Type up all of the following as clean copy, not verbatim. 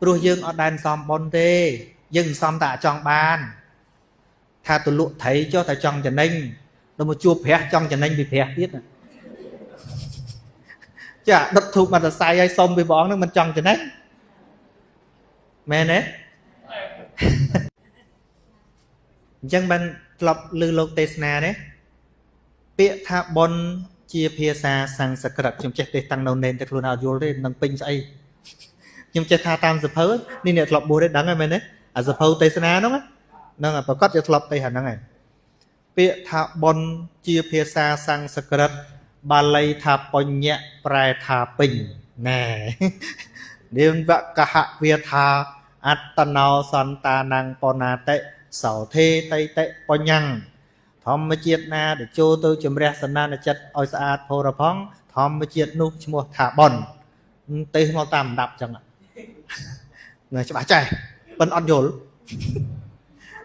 ព្រោះយើងអត់ដែលសំបុនទេយើងសំតែចង់បានថាទលក់ថៃចុះតែចង់ចំណេញដល់មកជួបព្រះចង់ចំណេញពីព្រះទៀតចាដុតធូបមកតសៃឲ្យសុំពីព្រះអង្គនឹងមិនចង់ចំណេញមែនទេអញ្ចឹងបានធ្លាប់លើលោកទេសនាទេពាក្យថាបុណ្យជាភាសាសំស្ក្រឹតខ្ញុំចេះទេតាំងនៅនេនតែខ្លួនអត់យល់ទេនឹងពេញស្អីខ្ញុំចេះថាតាមសភៅនេះអ្នកធ្លាប់បួសទេដឹងហើយមែនទេអាសភៅទេសនាហ្នឹងហ្នឹងប្រកាសជាធ្លាប់ទេហ្នឹងហើយពាក្យថាបុណ្យជាភាសាសំស្ក្រឹតបាលីថាបញ្ញៈប្រែថាពេញណែនាមវកហវាថាអត្តណោសន្តានំបណាតិសោធេតៃតិបញ្ញំធម្មជាតិណាដែលចូលទៅជំរះសន្តានចិត្តឲ្យស្អាតផូរផង់ធម្មជាតិនោះឈ្មោះថាបុណ្យទេសមកតាមដាប់ចឹងណាច្បាស់ចេះប៉ុនអត់យល់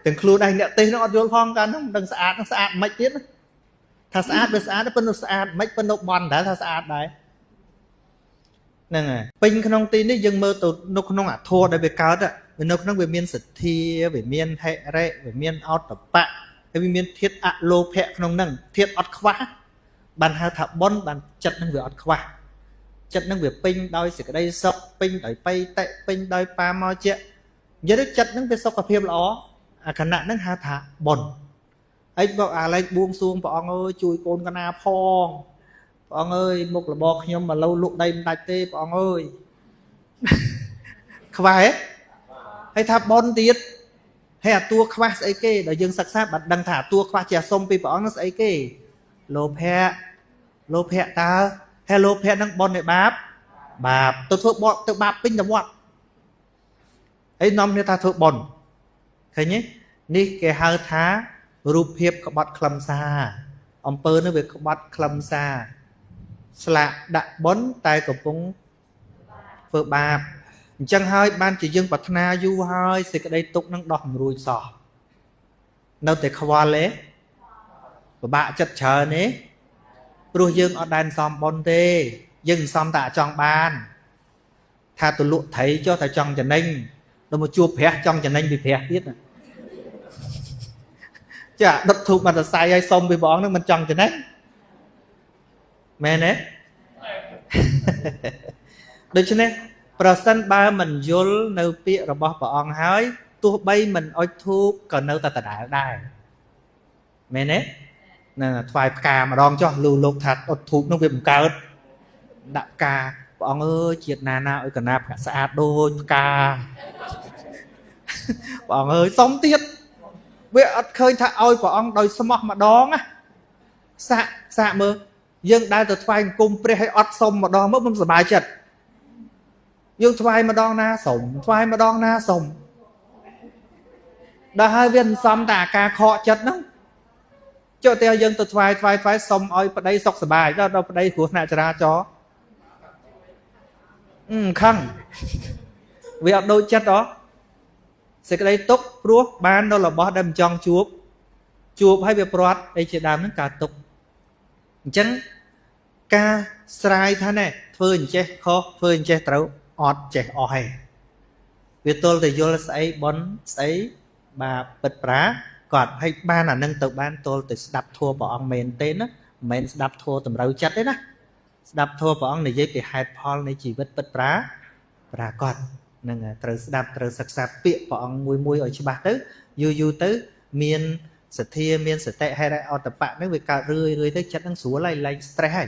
ទាំងខ្លួនឯងអ្នកទេសនោះអត់យល់ផងកាលនោះមិនដឹងស្អាតនឹងស្អាតមិនទៀតថាស្អាតវាស្អាតប៉ុន្តែស្អាតមិនប៉ុន្តែបន់ដែរថាស្អាតដែរហ្នឹងហើយពេញក្នុងទីនេះយើងមើលទៅនៅក្នុងអធរដែលវាកើតវានៅក្នុងវាមានសទ្ធាវាមានហិរិវាមានអតបៈហើយវាមានធាតុអលោភៈក្នុងហ្នឹងធាតុអត់ខ្វះបានហៅថាបុណ្យបានចិត្តហ្នឹងវាអត់ខ្វះចិត្តហ្នឹងវាពេញដោយសេចក្តីសុខពេញដោយបៃតិពេញដោយបាមកជានិយាយទៅចិត្តហ្នឹងវាសុខភាពល្អអាខណៈហ្នឹងហៅថាបុណ្យហើយบอกអាឡែកបួងសួងព្រះអង្គអើយជួយកូនកណាផងព្រះអង្គអើយមុខរបរខ្ញុំមកឡូវលក់ដីមិនដាច់ទេព្រះអង្គអើយខ្វះហ៎ហើយថាបុណ្យទៀតហើយអាតួខ្វះស្អីគេដល់យើងសិក្សាបាត់ដឹងថាអាតួខ្វះជាសុំពីព្រះអង្គនោះស្អីគេលោភៈតើហើយលោភៈនឹងបុណ្យនៃបាបទៅធ្វើបត់ទៅបាបពេញទៅវត្តហើយនាំគ្នាថាធ្វើបុណ្យឃើញទេនេះគេហៅថារូបភាពក្បត់ខ្លឹមសារអំពើនោះវាក្បត់ខ្លឹមសារស្លាកដាក់បុណ្យតែកំពុងធ្វើបាបអញ្ចឹងហើយបានជាយើងប្រាថ្នាយូរហើយសេចក្តីទុក្ខនឹងដោះមិនរួចសោះនៅតែខ្វល់ទេពិបាកចិត្តច្រើនទេព្រោះយើងអត់ដែលសំបុណ្យទេយើងសំតែចង់បានថាទលក់ថៃចុះតែចង់ចំណេញដល់មកជួបព្រះចង់ចំណេញពីព្រះទៀតចាដុតធូបមកតសៃឲ្យសុំពីព្រះអង្គនឹងមិនចង់ចំណេញមែនទេដូច្នេះប្រសិនបើមិនយល់នៅពាក្យរបស់ព្រះអង្គហើយទោះបីមិនអុជធូបក៏នៅតែដដែលដែរមែនទេនឹងថ្វាយផ្កាម្ដងចុះលឺលោកថាអុជធូបនោះវាបង្កើតដាក់ផ្កាព្រះអង្គអើយជាតិណាឲ្យកណាផ្កាស្អាតដូចផ្កាព្រះអង្គអើយសុំទៀតវាអត់ឃើញថាឲ្យព្រះអង្គដោយស្មោះម្ដងណាសាកមើលយើងដែលទៅថ្វាយអង្គមព្រះឲ្យអត់សុំម្ដងមើលមិនសប្បាយចិត្តយើងថ្វាយម្ដងណាសុំថ្វាយម្ដងណាសុំដល់ហើយវាមិនសមតែអាការខកចិត្តហ្នឹងចុះតែយើងទៅថ្វាយសុំឲ្យប្តីសុខសប្បាយដល់ប្តីគ្រោះថ្នាក់ចរាចរណ៍ខឹងវាអត់ដូចចិត្តហ៎សេចក្តីទុក្ខព្រោះបាននៅរបស់ដែលមិនចង់ជួបឲ្យវាព្រាត់អីជាដើមហ្នឹងកើតទុក្ខអញ្ចឹងការស្រាយថាណែធ្វើអញ្ចេះខុសធ្វើអញ្ចេះត្រូវអត់ចេះអស់ហើយវាទល់តែយល់ស្អីបនស្អីបាបពិតប្រាគាត់ឲ្យបានអានឹងទៅបានទល់តែស្ដាប់ធម៌ព្រះអង្គមែនទេណាមិនមែនស្ដាប់ធម៌តម្រូវចិត្តទេណាស្ដាប់ធម៌ព្រះអង្គនិយាយពីហេតុផលនៃជីវិតពិតប្រាកដនឹងត្រូវស្ដាប់ត្រូវសិក្សាពាក្យព្រះអង្គមួយឲ្យច្បាស់ទៅយូរទៅមានសទ្ធាមានសតិហេតុអតបៈនឹងវាកើតរឿយទៅចិត្តនឹងស្រួលហើយលែង stress ហើយ